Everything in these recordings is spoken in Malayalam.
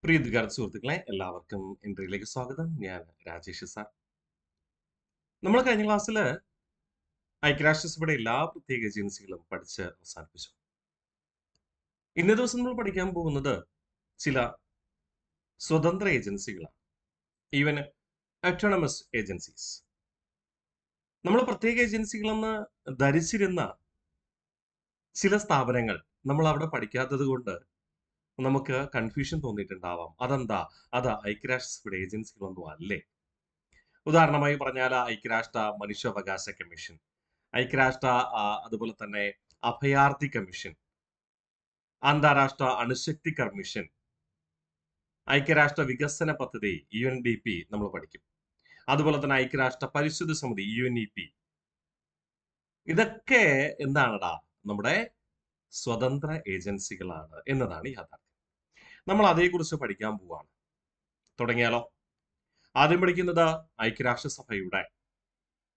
പ്രിയ വിദ്യാർത്ഥി സുഹൃത്തുക്കളെ എല്ലാവർക്കും ഇൻട്രയിലേക്ക് സ്വാഗതം. ഞാൻ രാജേഷ് സാർ. നമ്മൾ കഴിഞ്ഞ ക്ലാസ്സിൽ ഐക്യരാഷ്ട്രസഭയുടെ എല്ലാ പ്രത്യേക ഏജൻസികളും പഠിച്ച് അവസാനിപ്പിച്ചു. ഇന്നേ ദിവസം നമ്മൾ പഠിക്കാൻ പോകുന്നത് ചില സ്വതന്ത്ര ഏജൻസികളാണ്, ഈവൻ ഓട്ടോണമസ് ഏജൻസീസ്. നമ്മൾ പ്രത്യേക ഏജൻസികളെന്ന് ധരിച്ചിരുന്ന ചില സ്ഥാപനങ്ങൾ നമ്മൾ അവിടെ പഠിക്കാത്തത് കൊണ്ട് നമുക്ക് കൺഫ്യൂഷൻ തോന്നിയിട്ടുണ്ടാവാം. അതെന്താ? അത് ഐക്യരാഷ്ട്രസഭയുടെ ഏജൻസികളൊന്നും അല്ലേ? ഉദാഹരണമായി പറഞ്ഞാൽ ഐക്യരാഷ്ട്ര മനുഷ്യാവകാശ കമ്മീഷൻ, ഐക്യരാഷ്ട്ര അതുപോലെ തന്നെ അഭയാർത്ഥി കമ്മീഷൻ, അന്താരാഷ്ട്ര അണുശക്തി കമ്മീഷൻ, ഐക്യരാഷ്ട്ര വികസന പദ്ധതി UNDP നമ്മൾ പഠിക്കും. അതുപോലെ തന്നെ ഐക്യരാഷ്ട്ര പരിസ്ഥിതി സമിതി UNEP. ഇതൊക്കെ എന്താണടാ? നമ്മുടെ സ്വതന്ത്ര ഏജൻസികളാണ് എന്നതാണ് യാഥാർത്ഥ്യം. നമ്മൾ അതേക്കുറിച്ച് പഠിക്കാൻ പോവാണ്. തുടങ്ങിയാലോ? ആദ്യം പഠിക്കുന്നത് ഐക്യരാഷ്ട്രസഭയുടെ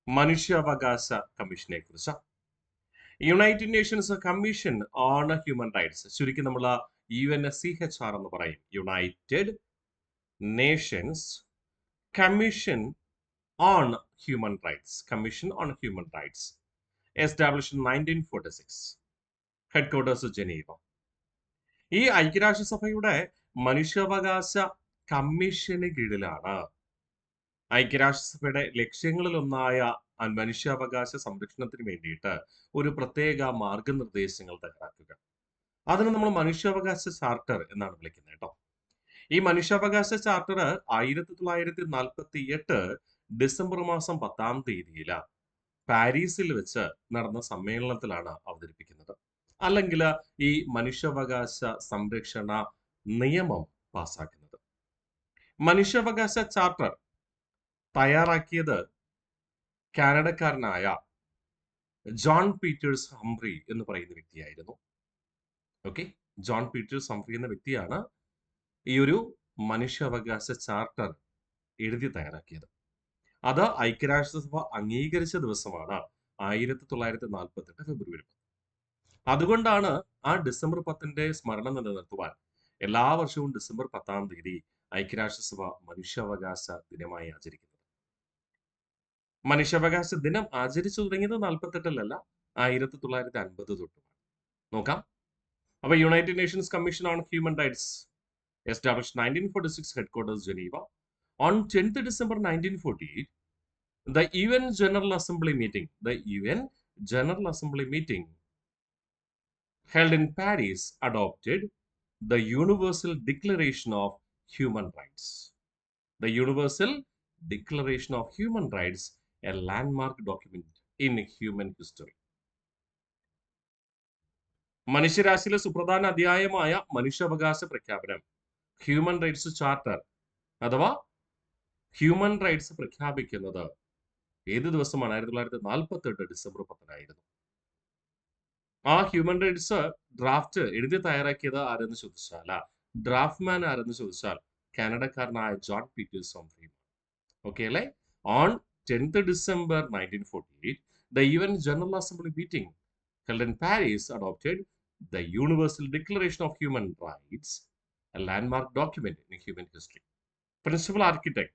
മനുഷ്യാവകാശ കമ്മീഷനെ കുറിച്ചാണ്. United Nations commission on human rights, ചുരുക്കി നമ്മൾ UNCHR എന്ന് പറയും. United Nations commission on human rights, commission on human rights, established in 1946, headquarters Geneva. ഈ ഐക്യരാഷ്ട്രസഭയുടെ മനുഷ്യാവകാശ കമ്മീഷന് കീഴിലാണ് ഐക്യരാഷ്ട്രസഭയുടെ ലക്ഷ്യങ്ങളിലൊന്നായ മനുഷ്യാവകാശ സംരക്ഷണത്തിന് വേണ്ടിയിട്ട് ഒരു പ്രത്യേക മാർഗനിർദ്ദേശങ്ങൾ തയ്യാറാക്കുക. അതിന് നമ്മൾ മനുഷ്യാവകാശ ചാർട്ടർ എന്നാണ് വിളിക്കുന്നത് കേട്ടോ. ഈ മനുഷ്യാവകാശ ചാർട്ടർ 1948 ഡിസംബർ മാസം 10-ാം തീയതിയിൽ പാരീസിൽ വെച്ച് നടന്ന സമ്മേളനത്തിലാണ് അവതരിപ്പിക്കുന്നത്. അല്ലെങ്കിൽ ഈ മനുഷ്യാവകാശ സംരക്ഷണ നിയമം പാസാക്കുന്നത്. മനുഷ്യാവകാശ ചാർട്ടർ തയ്യാറാക്കിയത് കാനഡക്കാരനായ ജോൺ പീറ്റേഴ്സ് ഹംഫ്രി എന്ന് പറയുന്ന വ്യക്തിയായിരുന്നു. ഓക്കെ, ജോൺ പീറ്റേഴ്സ് ഹംഫ്രി എന്ന വ്യക്തിയാണ് ഈ ഒരു മനുഷ്യാവകാശ ചാർട്ടർ എഴുതി തയ്യാറാക്കിയത്. അത് ഐക്യരാഷ്ട്രസഭ അംഗീകരിച്ച ദിവസമാണ് 1948 ഫെബ്രുവരി. അതുകൊണ്ടാണ് ആ ഡിസംബർ 10-ന്റെ സ്മരണ നിലനിർത്തുവാൻ എല്ലാ വർഷവും ഡിസംബർ 10-ാം തീയതി ഐക്യരാഷ്ട്രസഭ മനുഷ്യാവകാശ ദിനമായി ആചരിക്കുന്നത്. മനുഷ്യാവകാശ ദിനം ആചരിച്ചു തുടങ്ങിയത് 48-ലല്ല, 1950 തൊട്ട്. നോക്കാം. അപ്പൊ United Nations commission on human rights established 1946, headquarters Geneva. On 10th December 1948, the UN General Assembly meeting held in Paris adopted the Universal Declaration of Human Rights. The Universal Declaration of Human Rights, a landmark document in human history. മനുഷ്യരാശിയിലെ സുപ്രധാന അധ്യായമായ മനുഷ്യാവകാശ പ്രഖ്യാപനം, ഹ്യൂമൻ റൈറ്റ്സ് ചാർട്ടർ അഥവാ ഹ്യൂമൻ റൈറ്റ്സ് പ്രഖ്യാപിക്കുന്നത് ഏത് ദിവസമാണ്? 1948 ഡിസംബർ 10-നായിരുന്നു. ആ ഹ്യൂമൻ റൈറ്റ്സ് ഡ്രാഫ്റ്റ് എഴുതി തയ്യാറാക്കിയത് ആരെന്ന് ചോദിച്ചാൽ, ഡ്രാഫ്റ്റ്മാൻ ആരെന്ന് ചോദിച്ചാൽ കാനഡക്കാരനായ ജോൺ പീറ്റേഴ്സ് ഹംഫ്രി. ഓക്കെ അല്ലേ? On 10th December 1948, the UN General Assembly meeting held in Paris adopted the Universal Declaration of Human Rights, a landmark document in human history. Principal architect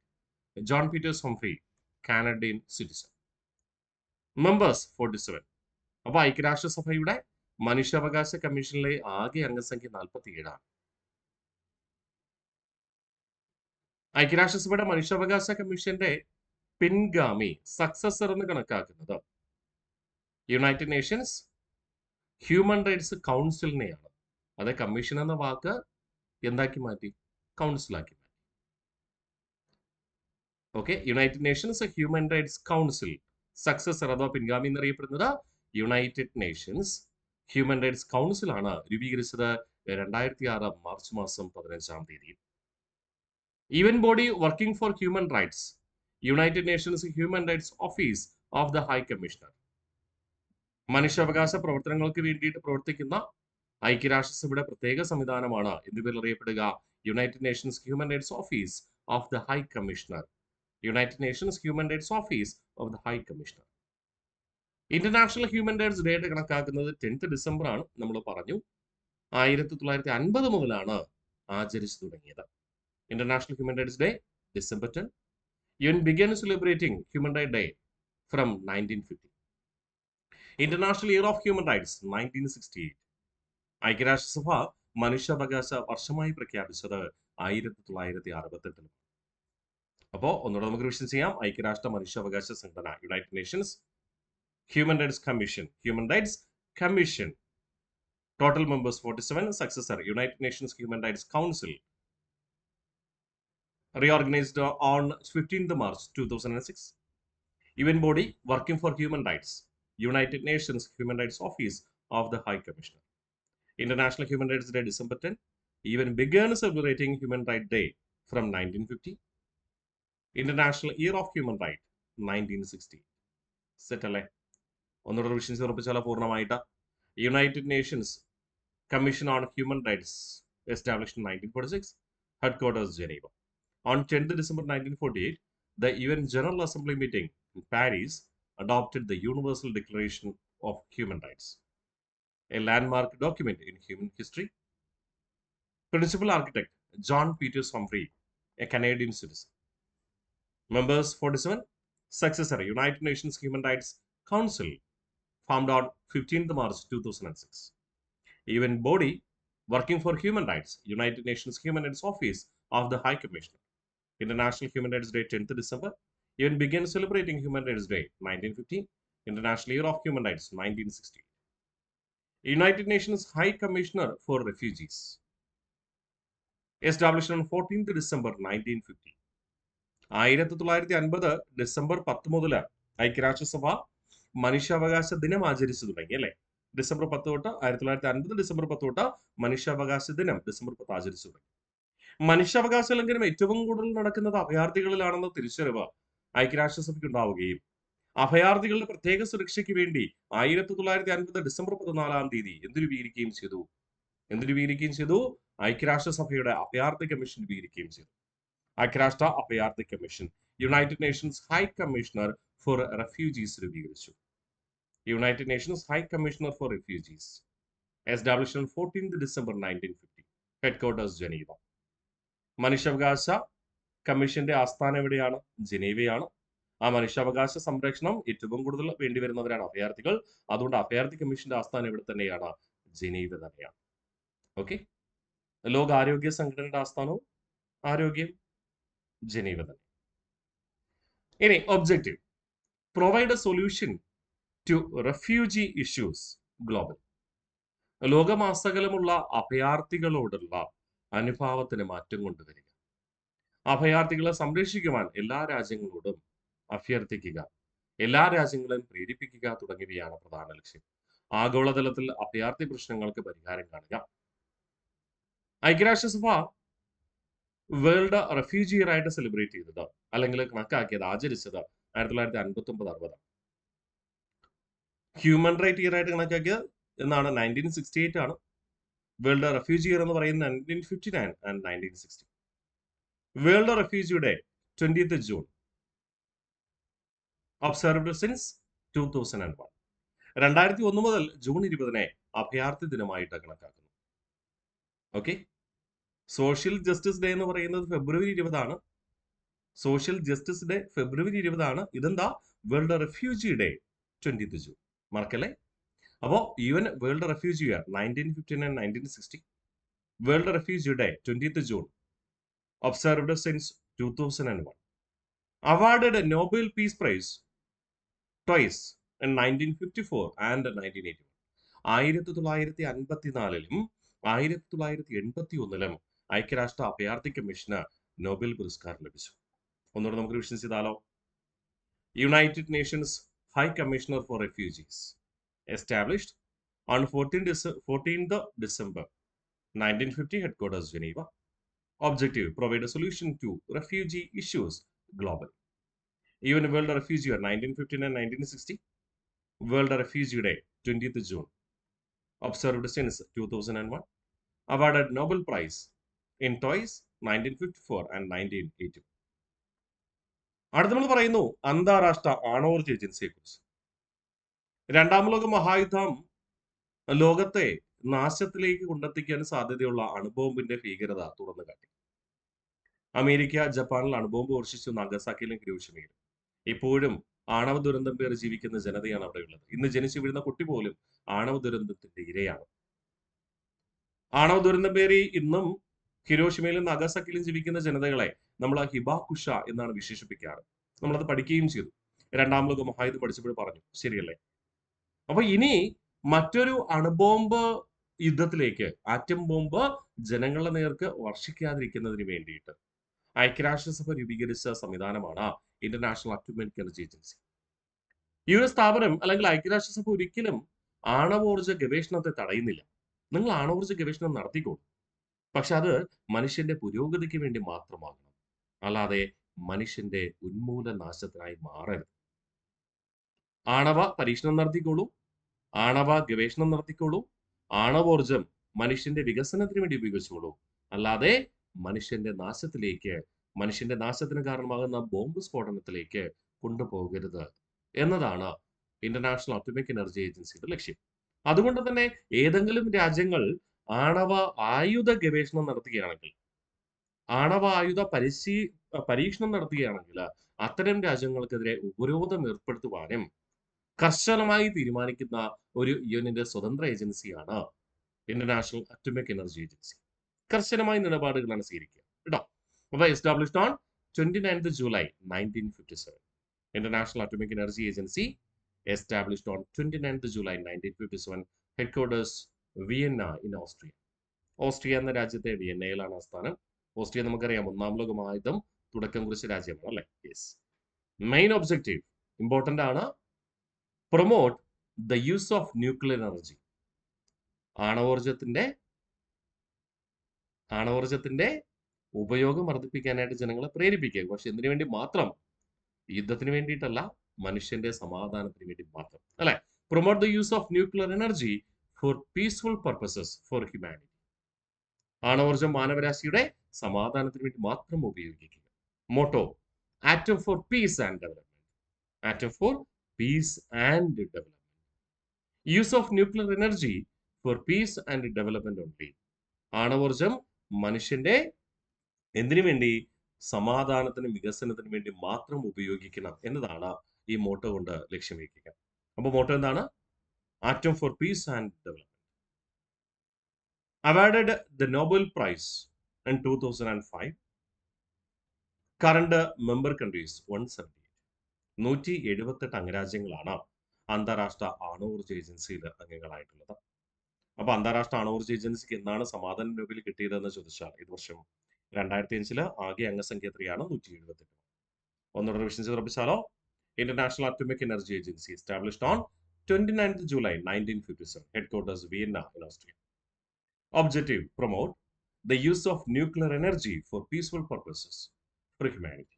John Peters Humphrey, Canadian citizen. Members 47. അപ്പോൾ ഐക്യരാഷ്ട്രസഭയുടെ മനുഷ്യാവകാശ കമ്മീഷനിലെ ആകെ അംഗസംഖ്യ 47 ആണ്. ഐക്യരാഷ്ട്രസഭയുടെ മനുഷ്യാവകാശ കമ്മീഷന്റെ പിൻഗാമി, സക്സസർ എന്ന് കണക്കാക്കുന്നത് യുണൈറ്റഡ് നേഷൻസ് ഹ്യൂമൻ റൈറ്റ്സ് കൗൺസിലിനെയാണ്. അത് കമ്മീഷൻ എന്ന വാക്ക് എന്താക്കി മാറ്റി? കൗൺസിലാക്കി മാറ്റി. Okay, united nations human rights council successor അഥവാ പിൻഗാമി എന്നറിയപ്പെടുന്നത് united nations human rights council ആണ്. രൂപീകരിച്ചത് 2006 മാർച്ച് മാസം 15-ാം തീയതി. Even body working for human rights, united nations human rights office of the high commissioner. മനുഷ്യാവകാശ പ്രവർത്തനങ്ങൾക്ക് വേണ്ടിയിട്ട് പ്രവർത്തിക്കുന്ന ഐക്യരാഷ്ട്രസഭയുടെ പ്രത്യേക സംവിധാനമാണ് എന്നിവയിൽ അറിയപ്പെടുക united nations human rights office of the high commissioner. United nations human rights office of the high commissioner. International human rights day കണക്കാക്കുന്നത് 10th ഡിസംബർ ആണ്. നമ്മൾ പറഞ്ഞു 1950 മുതലാണ് ആചരിച്ചു തുടങ്ങിയത്. International Human Rights Day, December 10. UN began celebrating Human Rights Day from 1950. International Year of Human Rights, 1968. ഐക്യരാഷ്ട്രസഭ മനുഷ്യാവകാശ വർഷമായി പ്രഖ്യാപിച്ചത് 1968. അപ്പോൾ ഒന്നുകൂടെ നമുക്ക് റിവിഷൻ ചെയ്യാം. ഐക്യരാഷ്ട്ര മനുഷ്യാവകാശ സംഘടന, United nations human rights commission, total members 47, successor United Nations Human Rights Council, reorganized on 15th March 2006. UN body working for human rights, United Nations Human Rights Office of the High Commissioner. International Human Rights Day, December 10. UN began celebrating Human Rights Day from 1950. International Year of Human Rights, 1960. Set അല്ലേ? ഒന്നുകൂടെ റിവിഷൻ ഉറപ്പിച്ചാലോ പൂർണ്ണമായിട്ട്? United Nations commission on human rights established in 1946, headquarters Geneva. On 10th December 1948, the UN General Assembly meeting in Paris adopted the Universal Declaration of Human Rights, a landmark document in human history. Principal architect John Peters Humphrey, a Canadian citizen. Members 47, successor United Nations Human Rights Council, formed on 15th March 2006. UN body working for human rights, United Nations Human Rights Office of the High Commissioner. International Human Rights Day, 10th December. UN began celebrating Human Rights Day, 1950. International Year of Human Rights, 1960. United Nations High Commissioner for Refugees, established on 14th December 1950. 1950 December 10 മുതൽ ഐക്യരാഷ്ട്രസഭ മനുഷ്യാവകാശ ദിനം ആചരിച്ചു തുടങ്ങി അല്ലേ? ഡിസംബർ 10 തൊട്ട് 1950 ഡിസംബർ 10 തൊട്ട് മനുഷ്യാവകാശ ദിനം ഡിസംബർ 10 ആചരിച്ചു തുടങ്ങി. മനുഷ്യാവകാശ ലംഘനം ഏറ്റവും കൂടുതൽ നടക്കുന്നത് അഭയാർത്ഥികളിലാണെന്ന തിരിച്ചറിവ് ഐക്യരാഷ്ട്രസഭയ്ക്ക് ഉണ്ടാവുകയും അഭയാർത്ഥികളുടെ പ്രത്യേക സുരക്ഷയ്ക്ക് വേണ്ടി 1950 ഡിസംബർ 14 എന്ത് രൂപീകരിക്കുകയും ചെയ്തു? ഐക്യരാഷ്ട്രസഭയുടെ അഭയാർത്ഥി കമ്മീഷൻ രൂപീകരിക്കുകയും ചെയ്തു. ഐക്യരാഷ്ട്ര അഭയാർത്ഥി commission, united Nations high commissioner for refugees രൂപീകരിച്ചു. United Nations high commissioner for refugees, established on 14th December 1950, headquarters Geneva. മനുഷ്യാവകാശ കമ്മീഷന്റെ ആസ്ഥാനം എവിടെയാണ്? ജനീവയാണ്. ആ മനുഷ്യാവകാശ സംരക്ഷണം ഏറ്റവും കൂടുതൽ വേണ്ടിവരുന്നവരാണ് അഭയാർത്ഥികൾ. അതുകൊണ്ട് അഭയാർത്ഥി കമ്മീഷന്റെ ആസ്ഥാനം ഇവിടെ തന്നെയാണ്? ജനീവ തന്നെയാണ്. ഓക്കെ. ലോകാരോഗ്യ സംഘടനയുടെ ആസ്ഥാനവും ആരോഗ്യം ജനീവ തന്നെ. ഇനി objective, provide a solution to refugee issues global. ലോകമാസകലമുള്ള അഭയാർത്ഥികളോടുള്ള അനുഭാവത്തിന് മാറ്റം കൊണ്ടുവരിക, അഭയാർത്ഥികളെ സംരക്ഷിക്കുവാൻ എല്ലാ രാജ്യങ്ങളോടും അഭ്യർത്ഥിക്കുക, എല്ലാ രാജ്യങ്ങളെയും പ്രേരിപ്പിക്കുക തുടങ്ങിയവയാണ് പ്രധാന ലക്ഷ്യം. ആഗോളതലത്തിൽ അഭയാർത്ഥി പ്രശ്നങ്ങൾക്ക് പരിഹാരം കാണുക. ഐക്യരാഷ്ട്രസഭ വേൾഡ് റെഫ്യൂജി ഇയർ ആയിട്ട് സെലിബ്രേറ്റ് ചെയ്തത് അല്ലെങ്കിൽ കണക്കാക്കിയത്, ആചരിച്ചത് 1959-60. ഹ്യൂമൻ റൈറ്റ് ഇയർ ആയിട്ട് കണക്കാക്കിയത് എന്നാണ് 1968 ആണ്. വേൾഡ് റെഫ്യൂജി ഇയർ എന്ന് പറയുന്നത് 1959 and 1960. World refugee day 20th June, observed since 2001. 2001 മുതൽ ജൂൺ 20 അഭയാർത്ഥി ദിനമായിട്ട് കണക്കാക്കുന്നു. ഓക്കെ. സോഷ്യൽ ജസ്റ്റിസ് ഡേ എന്ന് പറയുന്നത് ഫെബ്രുവരി 20 ആണ്. സോഷ്യൽ ജസ്റ്റിസ് ഡേ ഫെബ്രുവരി 20 ആണ്. ഇതെന്താ? World refugee day 20th June. മറക്കല്ലേ? അപ്പോൾ UN world refugee year 1959 and 1960. World refugee day 20th June, observed since 2001. Awarded a Nobel Peace Prize twice in 1954 and 1981. 1954-ലും 1981-ലും ഐക്യരാഷ്ട്ര അഭയാർത്ഥി കമ്മീഷന് നോബൽ പുരസ്കാരം ലഭിച്ചു. ഒന്നുകൂടെ നമുക്ക് റിവിഷൻ ചെയ്താലോ? United Nations high commissioner for refugees, established on 14th December 1950, headquarters Geneva. Objective, provide a solution to refugee issues global. UN World Refugee Year 1959 and 1960. World Refugee Day 20th June, observed since 2001. Awarded Nobel Prize in twice 1954 and 1980. അടുത്ത നമ്മൾ പറയുന്നു അന്താരാഷ്ട്ര ആണവോർജ ഏജൻസിയെ കുറിച്ച്. രണ്ടാം ലോക മഹായുദ്ധം ലോകത്തെ നാശത്തിലേക്ക് കൊണ്ടെത്തിക്കാൻ സാധ്യതയുള്ള അണുബോംബിന്റെ ഭീകരത തുറന്നു കാട്ടി. അമേരിക്ക ജപ്പാനിൽ അണുബോംബ് വർഷിച്ചു നാഗസാക്കിയിലും ഹിരോഷിമയിലും. ഇപ്പോഴും ആണവ ദുരന്തം പേറി ജീവിക്കുന്ന ജനതയാണ് അവിടെയുള്ളത്. ഇന്ന് ജനിച്ചു വീഴുന്ന കുട്ടി പോലും ആണവ ദുരന്തത്തിന്റെ ഇരയാണ്. ആണവ ദുരന്തം പേറി ഇന്നും ഹിരോഷിമയിലും നാഗസാക്കിയിലും ജീവിക്കുന്ന ജനതകളെ നമ്മൾ ഹിബാകുഷ എന്നാണ് വിശേഷിപ്പിക്കാറ്. നമ്മളത് പഠിക്കുകയും ചെയ്തു. രണ്ടാം ലോക മഹായുദ്ധം പഠിച്ചപ്പോൾ പറഞ്ഞു, ശരിയല്ലേ? അപ്പൊ ഇനി മറ്റൊരു അണുബോംബ് യുദ്ധത്തിലേക്ക്, ആറ്റം ബോംബ് ജനങ്ങളുടെ നേർക്ക് വർഷിക്കാതിരിക്കുന്നതിന് വേണ്ടിയിട്ട് ഐക്യരാഷ്ട്രസഭ രൂപീകരിച്ച സംവിധാനമാണ് ഇന്റർനാഷണൽ അറ്റോമിക് എനർജി ഏജൻസി. ഈ ഒരു സ്ഥാപനം അല്ലെങ്കിൽ ഐക്യരാഷ്ട്രസഭ ഒരിക്കലും ആണവോർജ ഗവേഷണത്തെ തടയുന്നില്ല. നിങ്ങൾ ആണവോർജ ഗവേഷണം നടത്തിക്കോളൂ. പക്ഷെ അത് മനുഷ്യന്റെ പുരോഗതിക്ക് വേണ്ടി മാത്രമാകണം. അല്ലാതെ മനുഷ്യന്റെ ഉന്മൂലനാശത്തിനായി മാറരുത്. ആണവ പരീക്ഷണം നടത്തിക്കോളൂ, ആണവ ഗവേഷണം നടത്തിക്കോളൂ, ആണവോർജം മനുഷ്യന്റെ വികസനത്തിന് വേണ്ടി ഉപയോഗിച്ചോളൂ. അല്ലാതെ മനുഷ്യന്റെ നാശത്തിലേക്ക്, മനുഷ്യന്റെ നാശത്തിന് കാരണമാകുന്ന ബോംബ് സ്ഫോടനത്തിലേക്ക് കൊണ്ടുപോകരുത് എന്നതാണ് ഇന്റർനാഷണൽ അറ്റോമിക് എനർജി ഏജൻസിയുടെ ലക്ഷ്യം. അതുകൊണ്ട് തന്നെ ഏതെങ്കിലും രാജ്യങ്ങൾ ആണവ ആയുധ ഗവേഷണം നടത്തുകയാണെങ്കിൽ, ആണവ ആയുധ പരീക്ഷണം നടത്തുകയാണെങ്കിൽ അത്തരം രാജ്യങ്ങൾക്കെതിരെ ഉപരോധം ഏർപ്പെടുത്തുവാനും കർശനമായി തീരുമാനിക്കുന്ന ഒരു യുഎന്നിന്റെ സ്വതന്ത്ര ഏജൻസിയാണ് ഇന്റർനാഷണൽ അറ്റോമിക് എനർജി ഏജൻസി. കർശനമായ നിലപാടുകളാണ് സ്വീകരിക്കുക കേട്ടോ. അപ്പൊ established on 29th July 1957. International atomic energy agency established on 29th July 1957. Headquarters Vienna in Austria. Austria എന്ന രാജ്യത്തെ വിയന്നയിലാണ് ആസ്ഥാനം. ഓസ്ട്രിയ നമുക്കറിയാം, ഒന്നാം ലോക മഹായുദ്ധം തുടക്കം കുറിച്ച രാജ്യമാണ് അല്ലെ? യെസ്. മെയിൻ ഒബ്ജക്റ്റീവ് ഇമ്പോർട്ടന്റ് ആണ്. Promote the use of nuclear energy. ആണവോർജത്തിന്റെ ഉപയോഗം വർദ്ധിപ്പിക്കാനായിട്ട് ജനങ്ങളെ പ്രേരിപ്പിക്കുക. പക്ഷെ എന്തിനു വേണ്ടി മാത്രം? യുദ്ധത്തിന് വേണ്ടിയിട്ടല്ല, മനുഷ്യന്റെ സമാധാനത്തിന് വേണ്ടി മാത്രം അല്ലെ? Promote the use of nuclear energy for peaceful purposes for humanity. ആണവോർജം മാനവരാശിയുടെ സമാധാനത്തിന് വേണ്ടി മാത്രം ഉപയോഗിക്കുക. Motto atom for peace and development. Atom for peace and development. Use of nuclear energy for peace and development only. ആണവോർജം മനുഷ്യന്റെ എന്തിനു വേണ്ടി? സമാധാനത്തിനും വികസനത്തിനും വേണ്ടി മാത്രം ഉപയോഗിക്കണം എന്നതാണ് ഈ മോട്ടോ കൊണ്ട് ലക്ഷ്യം വയ്ക്കുക. അപ്പൊ മോട്ടോ എന്താണ്? Atom for peace and development. Awarded the Nobel Prize in 2005. Current member countries 178. 178 അംഗരാജ്യങ്ങളാണ് അന്താരാഷ്ട്ര ആണവോർജ ഏജൻസിയിൽ അംഗങ്ങളായിട്ടുള്ളത്. അപ്പൊ അന്താരാഷ്ട്ര ആണവോർജ ഏജൻസിക്ക് എന്നാണ് സമാധാന നോബൽ കിട്ടിയതെന്ന് ചോദിച്ചാൽ ഈ വർഷം 2005 ആകെ അംഗസംഖ്യ എത്രയാണ്? 178. ഒന്നുകൂടെ റിവിഷൻ ചെയ്ത് ഉറപ്പിച്ചാലോ? International atomic energy agency established on 29th July 1957. Headquarters Vienna in Austria. Objective: promote the use of nuclear energy for peaceful purposes for humanity.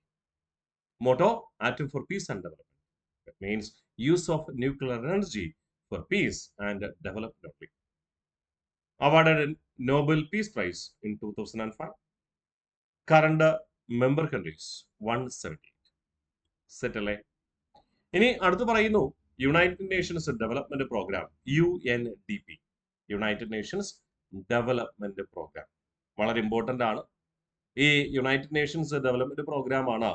Motto: atom for peace and development. That means use of nuclear energy for peace and development only. Awarded a Nobel Peace Prize in 2005. Current member countries 178. Set അല്ലേ? ഇനി അടുത്ത് പറയുന്നു United Nations Development Programme, UNDP. United Nations Development Programme വളരെ ഇമ്പോർട്ടന്റ് ആണ്. ഈ യുണൈറ്റഡ് നേഷൻസ് ഡെവലപ്മെന്റ് പ്രോഗ്രാം ആണ്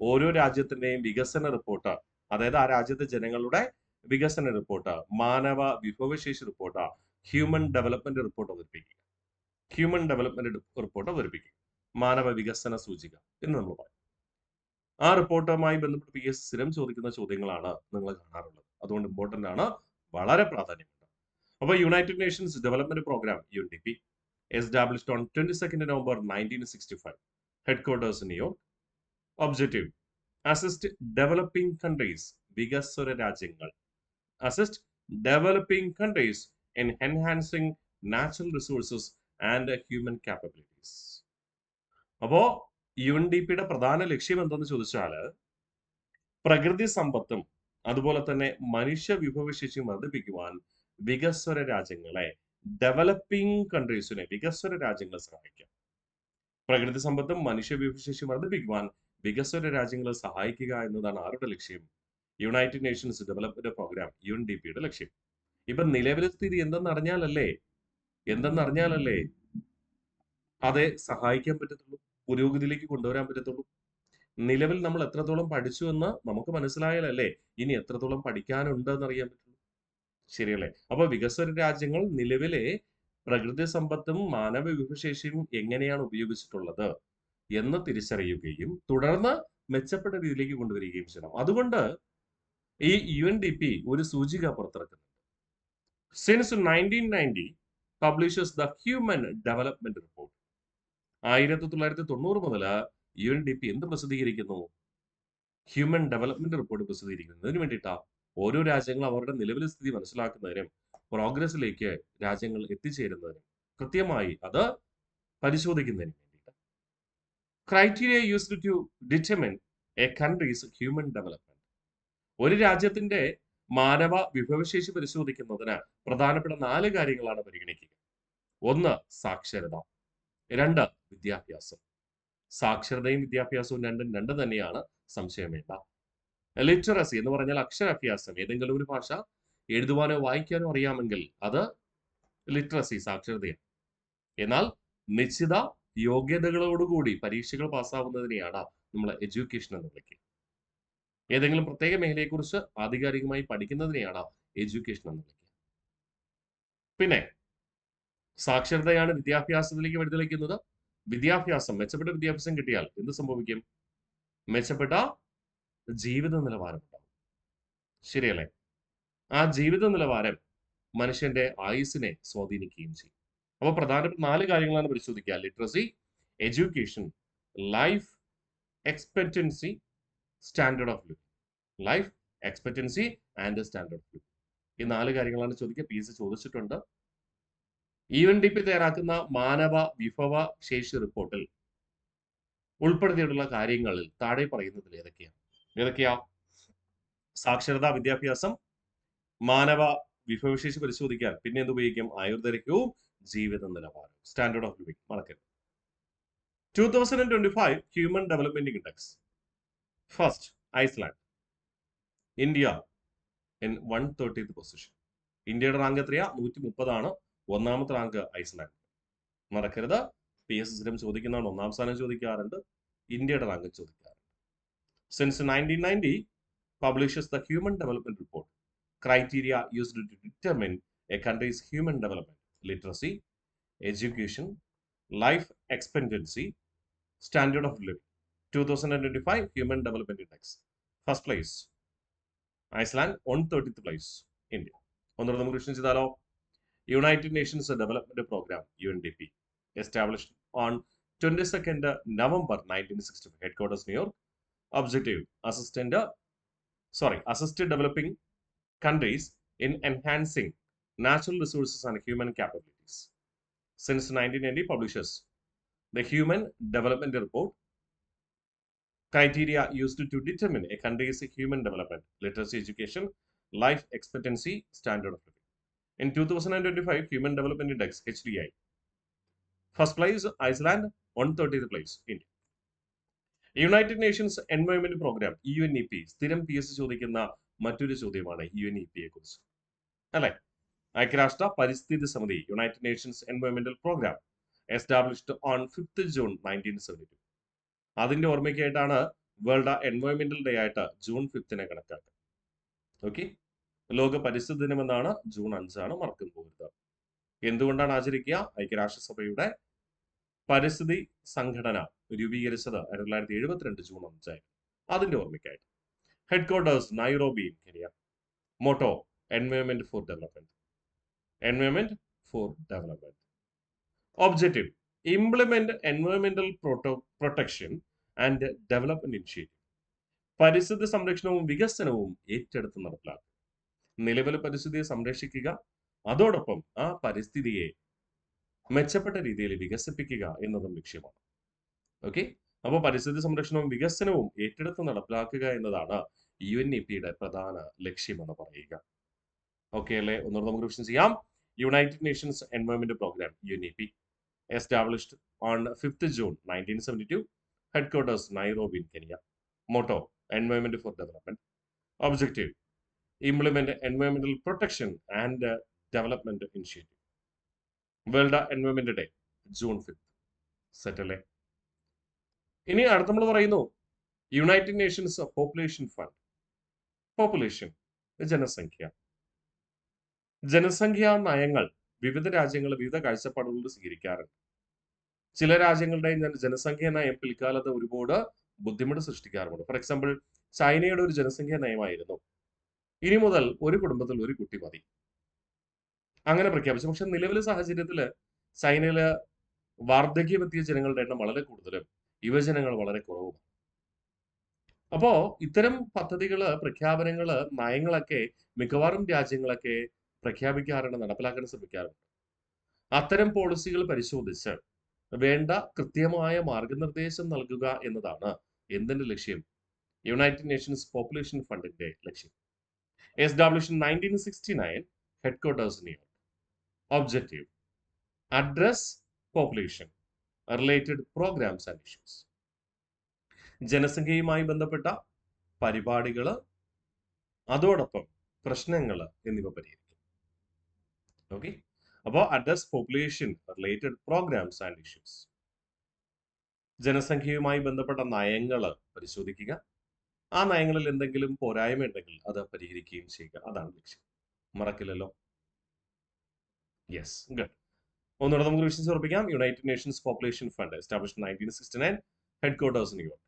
ഓരോ രാജ്യത്തിന്റെയും വികസന റിപ്പോർട്ട്, അതായത് ആ രാജ്യത്തെ ജനങ്ങളുടെ വികസന റിപ്പോർട്ട്, മാനവ വിഭവശേഷി റിപ്പോർട്ട്, ഹ്യൂമൻ ഡെവലപ്മെന്റ് റിപ്പോർട്ട് അവതരിപ്പിക്കുക. ഹ്യൂമൻ ഡെവലപ്മെന്റ് റിപ്പോർട്ട് അവതരിപ്പിക്കുക, മാനവ വികസന സൂചിക എന്ന് നമ്മൾ പറയും. ആ റിപ്പോർട്ടുമായി ബന്ധപ്പെട്ട് PS സ്ഥിരം ചോദിക്കുന്ന ചോദ്യങ്ങളാണ് നിങ്ങൾ കാണാറുള്ളത്. അതുകൊണ്ട് ഇമ്പോർട്ടന്റ് ആണ്, വളരെ പ്രാധാന്യമുണ്ട്. അപ്പോൾ United Nations Development Programme UNDP established on 22nd November 1965. Headquarters in New York. Objective: assist developing countries, വികസ്വര രാജ്യങ്ങൾ, assist developing countries in enhancing natural resources and human capabilities. അപ്പോ UNDPയുടെ പ്രധാന ലക്ഷ്യം എന്തെന്ന് ചോദിച്ചാൽ പ്രകൃതി സമ്പത്തും അതുപോലെ തന്നെ മനുഷ്യ വിഭവശേഷിയും വർദ്ധിപ്പിക്കുവാൻ വികസ്വര രാജ്യങ്ങളെ, ഡെവലപ്പിംഗ് കൺട്രീസിനെ, വികസ്വര രാജ്യങ്ങളെ സഹായിക്കാം. പ്രകൃതി സമ്പത്തും മനുഷ്യ വിഭവശേഷിയും വർദ്ധിപ്പിക്കുവാൻ വികസ്വര രാജ്യങ്ങളെ സഹായിക്കുക എന്നതാണ് ആരുടെ ലക്ഷ്യം? യുണൈറ്റഡ് നേഷൻസ് ഡെവലപ്മെന്റ് പ്രോഗ്രാം UNDPയുടെ ലക്ഷ്യം. ഇപ്പൊ നിലവിലെ സ്ഥിതി എന്തെന്നറിഞ്ഞാലല്ലേ അതെ സഹായിക്കാൻ പറ്റത്തുള്ളൂ. പുരോഗതിയിലേക്ക് കൊണ്ടുവരാൻ പറ്റത്തുള്ളൂ. നിലവിൽ നമ്മൾ എത്രത്തോളം പഠിച്ചു എന്ന് നമുക്ക് മനസ്സിലായാലല്ലേ ഇനി എത്രത്തോളം പഠിക്കാനുണ്ട് എന്നറിയാൻ പറ്റുള്ളൂ. ശരിയല്ലേ? അപ്പൊ വികസ്വര രാജ്യങ്ങൾ നിലവിലെ പ്രകൃതി സമ്പത്തും മാനവ വിഭവശേഷിയും എങ്ങനെയാണ് ഉപയോഗിച്ചിട്ടുള്ളത് എന്ന് തിരിച്ചറിയുകയും തുടർന്ന് മെച്ചപ്പെട്ട രീതിയിലേക്ക് കൊണ്ടുവരികയും ചെയ്യണം. അതുകൊണ്ട് ഈ UNDP ഒരു സൂചിക പുറത്തിറക്കുന്നു. Since 1990 publishes the human development report. 1990 മുതൽ UNDP എന്ത് പ്രസിദ്ധീകരിക്കുന്നു? ഹ്യൂമൻ ഡെവലപ്മെന്റ് റിപ്പോർട്ട് പ്രസിദ്ധീകരിക്കുന്നു. ഇതിനു വേണ്ടിയിട്ടാ ഓരോ രാജ്യങ്ങളും അവരുടെ നിലവിലെ സ്ഥിതി മനസ്സിലാക്കുന്നതിനും പ്രോഗ്രസിലേക്ക് രാജ്യങ്ങൾ എത്തിച്ചേരുന്നതിനും കൃത്യമായി അത് പരിശോധിക്കുന്നതിനും വേണ്ടിയിട്ട്. Criteria used to determine a country's human development. ഒരു രാജ്യത്തിന്റെ മാനവ വിഭവശേഷി പരിശോധിക്കുന്നതിന് പ്രധാനപ്പെട്ട 4 കാര്യങ്ങളാണ് പരിഗണിക്കുക. 1 സാക്ഷരത, 2 വിദ്യാഭ്യാസം. സാക്ഷരതയും വിദ്യാഭ്യാസവും രണ്ടും തന്നെയാണ്, സംശയം വേണ്ട. ലിറ്ററസി എന്ന് പറഞ്ഞാൽ അക്ഷരാഭ്യാസം. ഏതെങ്കിലും ഒരു ഭാഷ എഴുതുവാനോ വായിക്കാനോ അറിയാമെങ്കിൽ അത് ലിറ്ററസി, സാക്ഷരതയാണ്. എന്നാൽ നിശ്ചിത യോഗ്യതകളോടുകൂടി പരീക്ഷകൾ പാസ്സാവുന്നതിനെയാണ് നമ്മൾ എഡ്യൂക്കേഷൻ എന്ന് വിളിക്കുക. ഏതെങ്കിലും പ്രത്യേക മേഖലയെക്കുറിച്ച് ആധികാരികമായി പഠിക്കുന്നതിനെയാണ് എഡ്യൂക്കേഷൻ എന്ന് വിളിക്കുക. പിന്നെ സാക്ഷരതയാണ് വിദ്യാഭ്യാസത്തിലേക്ക് വഴിതെളിക്കുന്നത്. വിദ്യാഭ്യാസം, മെച്ചപ്പെട്ട വിദ്യാഭ്യാസം കിട്ടിയാൽ എന്ത് സംഭവിക്കും? മെച്ചപ്പെട്ട ജീവിത നിലവാരം ഉണ്ടാവും. ശരിയല്ലേ? ആ ജീവിത നിലവാരം മനുഷ്യന്റെ ആയുസ്സിനെ സ്വാധീനിക്കുകയും ചെയ്യും. അപ്പോൾ പ്രധാനപ്പെട്ട 4 കാര്യങ്ങളാണ് പരിശോധിക്കുക: literacy, education, life expectancy, standard of living. Life expectancy and standard of living. ഈ 4 കാര്യങ്ങളാണ് ചോദിക്കുക. PSC ചോദിച്ചിട്ടുണ്ട്. UNDP തയ്യാറാക്കുന്ന മാനവ വിഭവ ശേഷി റിപ്പോർട്ടിൽ ഉൾപ്പെടുത്തിയിട്ടുള്ള കാര്യങ്ങളിൽ താഴെ പറയുന്നതിൽ ഏതൊക്കെയാ? സാക്ഷരത, വിദ്യാഭ്യാസം, മാനവ വിഭവശേഷി പരിശോധിക്കാൻ പിന്നെ എന്ത് ഉപയോഗിക്കും? ആയുർദൈർഘ്യവും ജീവിത നിലവാരം, സ്റ്റാൻഡേർഡ് ഓഫ് ലിവിംഗ്. മറക്കരുത്. 2025 human development index. First Iceland. India in 130th position. ഇന്ത്യയുടെ റാങ്ക് എത്രയാ? 130 ആണ്. 1ാമത്തെ റാങ്ക് ഐസ്ലാൻഡ്. മറക്കരുത്. PSC സ്ഥിരം ചോദിക്കുന്നതാണ്. 1ാം സ്ഥാനം ചോദിക്കാറുണ്ട്, ഇന്ത്യയുടെ റാങ്ക് ചോദിക്കാറുണ്ട്. Since 1990 publishes the Human Development Report. Criteria used to determine a country's human development: literacy, education, life expectancy, standard of living. 2025 Human Development Index. First place Iceland, 130th place India. ഒന്നുകൂടെ നമുക്ക് റിവിഷൻ ചെയ്താലോ? United Nations Development Programme UNDP established on 22nd November 1965. Headquarters New York. Objective: assist developing countries in enhancing natural resources and human capabilities. Since 1990 publishes the Human Development Report. Criteria used to determine a country's human development: literacy, education, life expectancy, standard of living. In 2025 Human Development Index HDI. First place Iceland, 130th place India. United Nations Environment Programme UNEP. സ്ഥിരം PSC ചോദിക്കുന്ന മറ്റൊരു ചോദ്യമാണ് UNEPയെ കുറിച്ച്, അല്ലെ? ഐക്യരാഷ്ട്ര പരിസ്ഥിതി സമിതി, യുണൈറ്റഡ് നേഷൻസ് എൻവയോൺമെന്റൽ programme, established on 5th June 1972. അതിന്റെ ഓർമ്മയ്ക്കായിട്ടാണ് വേൾഡ് എൻവയോൺമെന്റൽ ഡേ ആയിട്ട് June 5th കണക്കാക്കുക. ഓക്കെ, ലോക പരിസ്ഥിതി ദിനമെന്നാണ്. June 5 മറക്കും പോകരുത്. എന്തുകൊണ്ടാണ് ആചരിക്കുക? ഐക്യരാഷ്ട്രസഭയുടെ പരിസ്ഥിതി സംഘടന രൂപീകരിച്ചത് 1972 June 5. അതിന്റെ ഓർമ്മയ്ക്കായിട്ട്. Headquarters Nairobi, Kenya. Motto: environment for development. Environment for development. Objective: implement എൻവയോൺമെന്റൽ പ്രൊട്ടക്ഷൻ ആൻഡ് ഡെവലപ്മെന്റ് ഇനിഷ്യേറ്റീവ്. പരിസ്ഥിതി സംരക്ഷണവും വികസനവും ഏറ്റെടുത്ത് നടപ്പിലാക്കുക. നിലവിലെ പരിസ്ഥിതിയെ സംരക്ഷിക്കുക, അതോടൊപ്പം ആ പരിസ്ഥിതിയെ മെച്ചപ്പെട്ട രീതിയിൽ വികസിപ്പിക്കുക എന്നതും ലക്ഷ്യമാണ്. ഓക്കെ, അപ്പോൾ പരിസ്ഥിതി സംരക്ഷണവും വികസനവും ഏറ്റെടുത്ത് നടപ്പിലാക്കുക എന്നതാണ് UNEPയുടെ പ്രധാന ലക്ഷ്യമെന്ന് പറയുക. ഓക്കെ അല്ലേ? ഒന്നുകൂടെ നമുക്ക് റിവിഷൻ ചെയ്യാം. United Nations Environment Programme UNEP established on 5th June 1972. Headquarters Nairobi in Kenya. Motto: Environment for Development. Objective: Implement environmental protection and development initiative. World Environment Day June 5th. Settle. ഇനി അടുത്ത നമ്മൾ പറയുന്നു United nations population fund. Population, ജനസംഖ്യ. ജനസംഖ്യാ നയങ്ങൾ വിവിധ രാജ്യങ്ങൾ വിവിധ കാഴ്ചപ്പാടുകൾ സ്വീകരിക്കാറുണ്ട്. ചില രാജ്യങ്ങളുടെ ജനസംഖ്യാ നയം പിൽക്കാലത്ത് ഒരുപാട് ബുദ്ധിമുട്ട് സൃഷ്ടിക്കാറുണ്ട്. ഫോർ എക്സാമ്പിൾ, ചൈനയുടെ ഒരു ജനസംഖ്യാ നയമായിരുന്നു ഇനി മുതൽ ഒരു കുടുംബത്തിൽ ഒരു കുട്ടി മതി, അങ്ങനെ പ്രഖ്യാപിച്ചു. പക്ഷെ നിലവിലെ സാഹചര്യത്തിൽ ചൈനയില് വാർദ്ധക്യമെത്തിയ ജനങ്ങളുടെ എണ്ണം വളരെ കൂടുതലും യുവജനങ്ങൾ വളരെ കുറവും. അപ്പോ ഇത്തരം പദ്ധതികള്, പ്രഖ്യാപനങ്ങള്, നയങ്ങളൊക്കെ മിക്കവാറും രാജ്യങ്ങളൊക്കെ പ്രഖ്യാപിക്കാറുണ്ട്, നടപ്പിലാക്കാൻ ശ്രമിക്കാറുണ്ട്. അത്തരം പോളിസികൾ പരിശോധിച്ച് വേണ്ട കൃത്യമായ മാർഗനിർദ്ദേശം നൽകുക എന്നതാണ് എന്തിന്റെ ലക്ഷ്യം? യുണൈറ്റഡ് നേഷൻസ് പോപ്പുലേഷൻ ഫണ്ടിന്റെ ലക്ഷ്യം. Established in 1969, headquarters New York. Objective: address population related programmes and issues. ജനസംഖ്യയുമായി ബന്ധപ്പെട്ട പരിപാടികള്, അതോടൊപ്പം പ്രശ്നങ്ങൾ എന്നിവ പരിഹരിക്കും. ഓക്കെ, അപ്പോൾ address population related programmes and issues. ജനസംഖ്യയുമായി ബന്ധപ്പെട്ട നയങ്ങൾ പരിശോധിക്കുക, ആ നയങ്ങളിൽ എന്തെങ്കിലും പോരായ്മ ഉണ്ടെങ്കിൽ അത് പരിഹരിക്കുകയും ചെയ്യുക. അതാണ് ലക്ഷ്യം. മറക്കില്ലല്ലോ. Yes, good. ഒന്നുകൂടെ നമുക്ക് വിഷയം ഉറപ്പിക്കാം. United nations population fund established 1969, headquarters New York.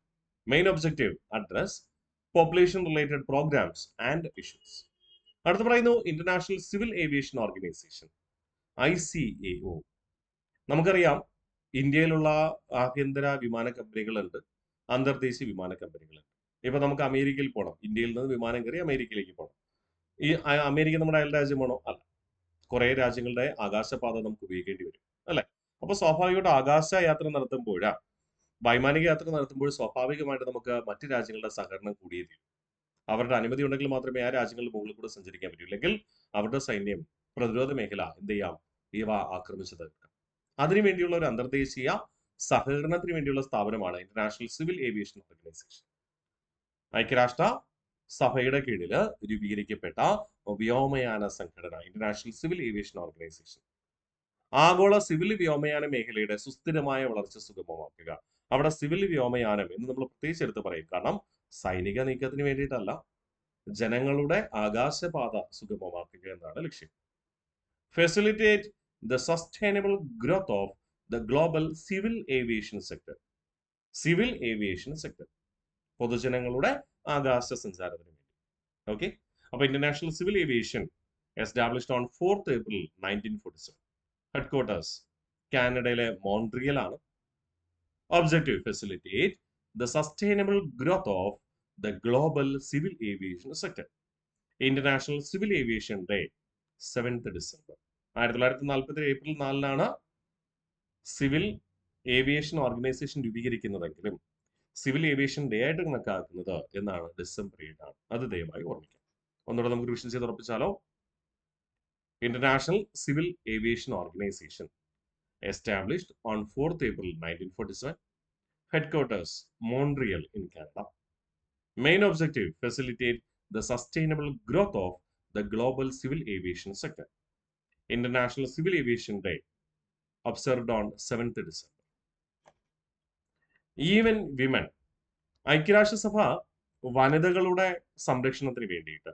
Main objective: address population related programmes and issues. അടുത്ത് പറയുന്നു international civil aviation organisation, ICAO. നമുക്കറിയാം ഇന്ത്യയിലുള്ള ആഭ്യന്തര വിമാന കമ്പനികളുണ്ട്, അന്തർദേശീയ വിമാന കമ്പനികളുണ്ട്. ഇപ്പൊ നമുക്ക് അമേരിക്കയിൽ പോകണം, ഇന്ത്യയിൽ നിന്ന് വിമാനം കയറി അമേരിക്കയിലേക്ക് പോകണം. ഈ അമേരിക്ക നമ്മുടെ അയൽ രാജ്യമാണോ? അല്ല. കുറെ രാജ്യങ്ങളുടെ ആകാശപാത നമുക്ക് ഉപയോഗിക്കേണ്ടി വരും, അല്ലെ? അപ്പൊ സ്വാഭാവികമായിട്ട് ആകാശ യാത്ര നടത്തുമ്പോഴാ, വൈമാനിക യാത്ര നടത്തുമ്പോൾ സ്വാഭാവികമായിട്ട് നമുക്ക് മറ്റു രാജ്യങ്ങളുടെ സഹകരണം കൂടിയേ തീരും. അവരുടെ അനുമതി ഉണ്ടെങ്കിൽ മാത്രമേ ആ രാജ്യങ്ങളുടെ മുകളിൽ കൂടെ സഞ്ചരിക്കാൻ പറ്റൂ. അല്ലെങ്കിൽ അവരുടെ സൈന്യം, പ്രതിരോധ മേഖല എന്ത് ചെയ്യാം, ഇവ ആക്രമിച്ചു തീർക്കാം. അതിനുവേണ്ടിയുള്ള ഒരു അന്തർദേശീയ സഹകരണത്തിന് വേണ്ടിയുള്ള സ്ഥാപനമാണ് ഇന്റർനാഷണൽ സിവിൽ ഏവിയേഷൻ ഓർഗനൈസേഷൻ. ഐക്യരാഷ്ട്ര സഭയുടെ കീഴിൽ രൂപീകരിക്കപ്പെട്ട വ്യോമയാന സംഘടന ഇന്റർനാഷണൽ സിവിൽ ഏവിയേഷൻ ഓർഗനൈസേഷൻ. ആഗോള സിവിൽ വ്യോമയാന മേഖലയുടെ സുസ്ഥിരമായ വളർച്ച സുഗമമാക്കുക. അവിടെ സിവിൽ വ്യോമയാനം എന്ന് നമ്മൾ പ്രത്യേകിച്ച് എടുത്ത് പറയും. കാരണം സൈനിക നീക്കത്തിന് വേണ്ടിയിട്ടല്ല, ജനങ്ങളുടെ ആകാശപാത സുഗമമാക്കുക എന്നാണ് ലക്ഷ്യം. Facilitate the sustainable growth of the global civil aviation sector. Civil aviation sector, പൊതുജനങ്ങളുടെ ആകാശ സഞ്ചാരത്തിന് വേണ്ടി. ഓക്കെ, അപ്പൊ international civil aviation established on 4th April 1947. Headquarters കാനഡയിലെ മോൺട്രിയൽ ആണ്. Objective: facilitate the sustainable growth of the global civil aviation sector. International civil aviation day 7th December. 1947 April 4 civil aviation organisation രൂപീകരിക്കുന്നതെങ്കിലും സിവിൽ ഏവിയേഷൻ ഡേ ആയിട്ട് കണക്കാക്കുന്നത് എന്നാണ് December 7 ആണ്. അത് ദയവായി ഓർമ്മിക്കാം. ഒന്നുകൂടെ നമുക്ക് റിവിഷൻ ചെയ്ത് ഉറപ്പിച്ചാലോ? International civil aviation organisation established on 4th April 1947, headquarters Montreal in Canada. Main objective: facilitate the sustainable growth of the global civil aviation sector. International Civil Aviation Day observed on 7th December. Even women. ഐക്യരാഷ്ട്രസഭ വനിതകളുടെ സംരക്ഷണത്തിന് വേണ്ടിയിട്ട്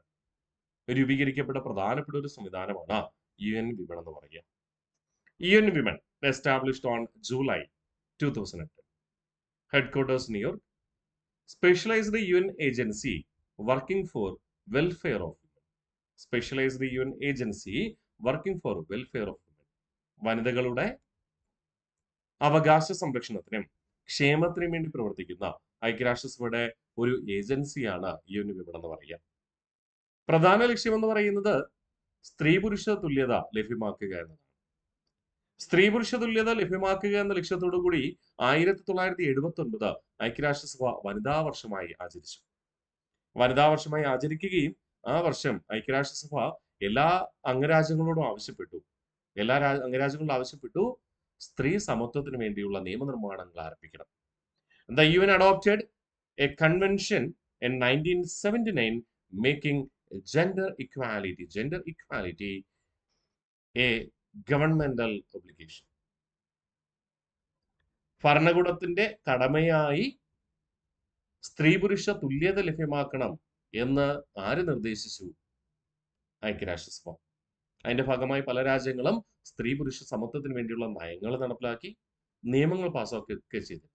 രൂപീകരിക്കപ്പെട്ട പ്രധാനപ്പെട്ട ഒരു സംവിധാനമാണ് UN Women എന്ന് പറയുക. UN Women established on July 2010. Headquarters New York. Specialized UN agency working for welfare of women. Specialized UN agency working for welfare of women. വനിതകളുടെ അവകാശ സംരക്ഷണത്തിനും ക്ഷേമത്തിനും വേണ്ടി പ്രവർത്തിക്കുന്ന ഐക്യരാഷ്ട്രസഭയുടെ ഒരു ഏജൻസിയാണ് UN Women എന്ന് പറയുക. പ്രധാന ലക്ഷ്യം എന്ന് പറയുന്നത് സ്ത്രീ പുരുഷ തുല്യത ലഭ്യമാക്കുക എന്നതാണ്. സ്ത്രീ പുരുഷ തുല്യത ലഭ്യമാക്കുക എന്ന ലക്ഷ്യത്തോടു കൂടി 1979 ഐക്യരാഷ്ട്രസഭ വനിതാ വർഷമായി ആചരിച്ചു. വനിതാ വർഷമായി ആചരിക്കുകയും ആ വർഷം ഐക്യരാഷ്ട്രസഭ എല്ലാ അംഗരാജ്യങ്ങളോടും ആവശ്യപ്പെട്ടു, സ്ത്രീ സമത്വത്തിന് വേണ്ടിയുള്ള നിയമനിർമ്മാണങ്ങൾ ആരംഭിക്കണം. The UN adopted a convention in 1979 making gender equality a governmental obligation. ഭരണകൂടത്തിന്റെ കടമയായി സ്ത്രീ പുരുഷ തുല്യത ലഭ്യമാക്കണം എന്ന് ആര് നിർദ്ദേശിച്ചു? ഐക്യരാഷ്ട്രസഭ. അതിന്റെ ഭാഗമായി പല രാജ്യങ്ങളും സ്ത്രീ പുരുഷ സമത്വത്തിന് വേണ്ടിയുള്ള നയങ്ങൾ നടപ്പിലാക്കി, നിയമങ്ങൾ പാസ്സാക്കുകയൊക്കെ ചെയ്തു.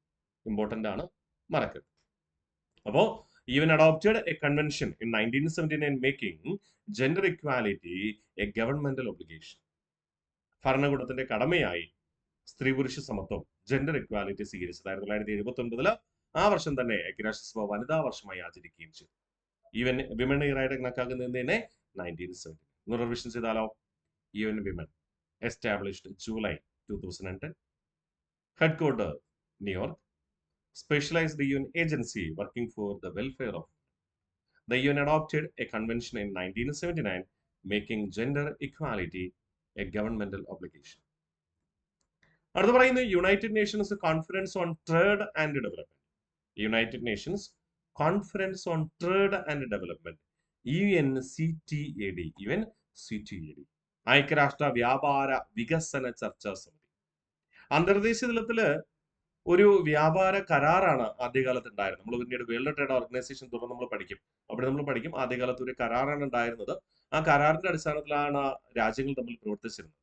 ഇമ്പോർട്ടന്റ് ആണ്, മറക്കരുത്. അപ്പോ even adopted a convention in 1979 making gender equality a governmental obligation. ഭരണകൂടത്തിന്റെ കടമയായി സ്ത്രീ പുരുഷ സമത്വം, ജെൻഡർ ഇക്വാലിറ്റി സ്വീകരിച്ചത് 1979 ആ വർഷം തന്നെ ഐക്യരാഷ്ട്രസഭ വനിതാ വർഷമായി ആചരിക്കുകയും ചെയ്തു. ഈവൻ വിമൻ ഇയർ ആയിട്ട് കണക്കാക്കുന്നത് തന്നെ 1970. ഒന്ന് റിവിഷൻ ചെയ്താലോ? Even women established July 2010. Headquarter New York. Specialized UN agency working for the welfare of. The UN adopted a convention in 1979 making gender equality a governmental obligation. അടുത്ത പറയുന്നത് United nations conference on trade and development. United nations conference on trade and development, UNCTAD. ഐക്യരാഷ്ട്ര വ്യാപാര വികസന ചർച്ചാ സമിതി. അന്തർദേശീയ തലത്തില് ഒരു വ്യാപാര കരാറാണ് ആദ്യകാലത്ത് ഉണ്ടായിരുന്നത്. നമ്മൾ പിന്നീട് വേൾഡ് ട്രേഡ് ഓർഗനൈസേഷൻ തുടർന്ന് നമ്മൾ പഠിക്കും. അവിടെ നമ്മൾ പഠിക്കും ആദ്യകാലത്ത് ഒരു കരാറാണ് ഉണ്ടായിരുന്നത്. ആ കരാറിന്റെ അടിസ്ഥാനത്തിലാണ് രാജ്യങ്ങൾ തമ്മിൽ പ്രവർത്തിച്ചിരുന്നത്.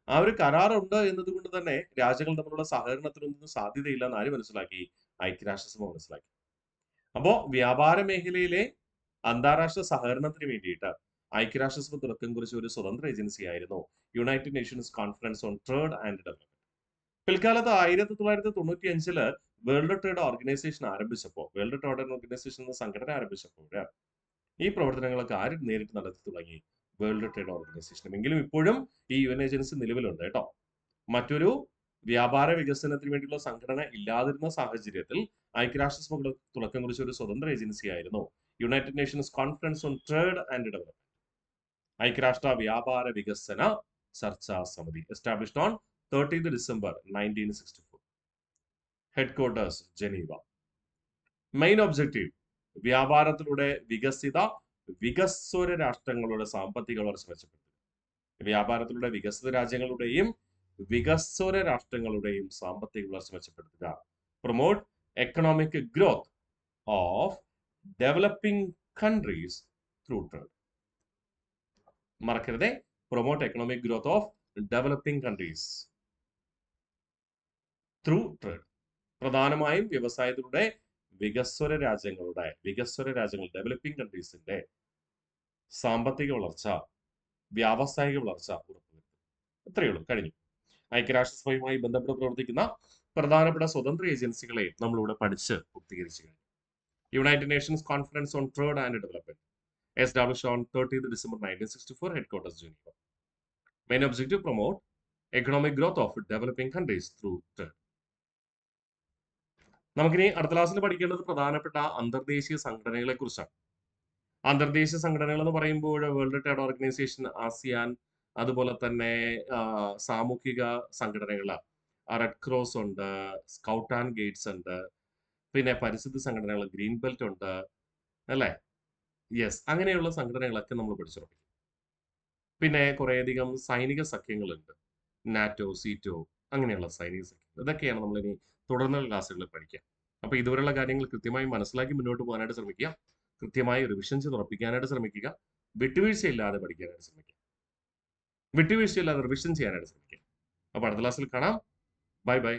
ആ ഒരു കരാറുണ്ട് എന്നതുകൊണ്ട് തന്നെ രാജ്യങ്ങൾ തമ്മിലുള്ള സഹകരണത്തിനൊന്നും സാധ്യതയില്ല എന്ന് ആര് മനസ്സിലാക്കി? ഐക്യരാഷ്ട്രസഭ മനസ്സിലാക്കി. അപ്പോ വ്യാപാര മേഖലയിലെ അന്താരാഷ്ട്ര സഹകരണത്തിന് വേണ്ടിയിട്ട് ഐക്യരാഷ്ട്രസഭ തുടക്കം കുറിച്ച ഒരു സ്വതന്ത്ര ഏജൻസി ആയിരുന്നു united nations conference on trade and development. പിൽക്കാലത്ത് 1995 വേൾഡ് ട്രേഡ് ഓർഗനൈസേഷൻ ആരംഭിച്ചപ്പോൾ, വേൾഡ് ട്രേഡ് ഓർഗനൈസേഷൻ എന്ന സംഘടന ആരംഭിച്ചപ്പോൾ ഈ പ്രവർത്തനങ്ങളൊക്കെ ആര് നേരിട്ട് നടത്തി തുടങ്ങി? World trade organisation. എങ്കിലും ഇപ്പോഴും ഈ UN ഏജൻസി നിലവിലുണ്ട് കേട്ടോ. മറ്റൊരു വ്യാപാര വികസനത്തിന് വേണ്ടിയുള്ള സംഘടന ഇല്ലാതിരുന്ന സാഹചര്യത്തിൽ ഐക്യരാഷ്ട്രസഭ തുടക്കം കുറിച്ച ഒരു സ്വതന്ത്ര ഏജൻസി ആയിരുന്നു united nations conference on trade and development, ഐക്യരാഷ്ട്ര വ്യാപാര വികസന ചർച്ചാ സമിതി. Established on 30th December 1964. Headquarters Geneva. Main objective വ്യാപാരത്തിലൂടെ വികസ്വര രാഷ്ട്രങ്ങളുടെ സാമ്പത്തിക വളർച്ച മെച്ചപ്പെടുത്തുക. വ്യാപാരത്തിലൂടെ വികസിത രാജ്യങ്ങളുടെയും വികസ്വര രാഷ്ട്രങ്ങളുടെയും സാമ്പത്തിക വളർച്ച മെച്ചപ്പെടുത്തുക. Promote economic growth of developing countries through trade. മറക്കരുതേ, promote economic growth of developing countries through trade. പ്രധാനമായും വ്യവസായത്തിലൂടെ വികസ്വര രാജ്യങ്ങൾ ഡെവലപ്പിംഗ് കൺട്രീസിന്റെ സാമ്പത്തിക വളർച്ച, വ്യാവസായിക വളർച്ച ഉറപ്പുവരുത്തും. ഇത്രയേ ഉള്ളൂ, കഴിഞ്ഞു. ഐക്യരാഷ്ട്രസഭയുമായി ബന്ധപ്പെട്ട് പ്രവർത്തിക്കുന്ന പ്രധാനപ്പെട്ട സ്വതന്ത്ര ഏജൻസികളെ നമ്മളിവിടെ പഠിച്ച് പൂർത്തീകരിച്ചു കഴിഞ്ഞു. United nations conference on trade and development, established on 30th December 1964, headquarters Geneva. Main objective promote economic growth of developing countries through trade. നമുക്കിനി അടുത്ത ക്ലാസ്സിൽ പഠിക്കേണ്ടത് പ്രധാനപ്പെട്ട അന്തർദേശീയ സംഘടനകളെ കുറിച്ചാണ്. അന്തർദേശീയ സംഘടനകൾ എന്ന് പറയുമ്പോൾ വേൾഡ് ട്രേഡ് ഓർഗനൈസേഷൻ, ആസിയാൻ, അതുപോലെ തന്നെ സാമൂഹിക സംഘടനകൾ, റെഡ് ക്രോസ് ഉണ്ട്, സ്കൗട്ട് ആൻഡ് ഗൈഡ്സ് ഉണ്ട്, പിന്നെ പരിസ്ഥിതി സംഘടനകൾ, ഗ്രീൻ ബെൽറ്റ് ഉണ്ട്, അല്ലേ? യെസ്, അങ്ങനെയുള്ള സംഘടനകളൊക്കെ നമ്മൾ പഠിച്ചുറപ്പിക്കും. പിന്നെ കുറേയധികം സൈനിക സഖ്യങ്ങളുണ്ട്, നാറ്റോ, സീറ്റോ, അങ്ങനെയുള്ള സൈനിക സഖ്യങ്ങൾ. ഇതൊക്കെയാണ് നമ്മളിനി തുടർന്നുള്ള ക്ലാസ്സുകളിൽ പഠിക്കുക. അപ്പോൾ ഇതുവരെയുള്ള കാര്യങ്ങൾ കൃത്യമായി മനസ്സിലാക്കി മുന്നോട്ട് പോകാനായിട്ട് ശ്രമിക്കുക. കൃത്യമായി റിവിഷൻ ചെയ്ത് ഉറപ്പിക്കാനായിട്ട് ശ്രമിക്കുക. വിട്ടുവീഴ്ചയില്ലാതെ പഠിക്കാനായിട്ട് ശ്രമിക്കുക. വിട്ടുവീഴ്ചയില്ലാതെ റിവിഷൻ ചെയ്യാനായിട്ട് ശ്രമിക്കുക. അപ്പോൾ അടുത്ത ക്ലാസ്സിൽ കാണാം. Bye bye.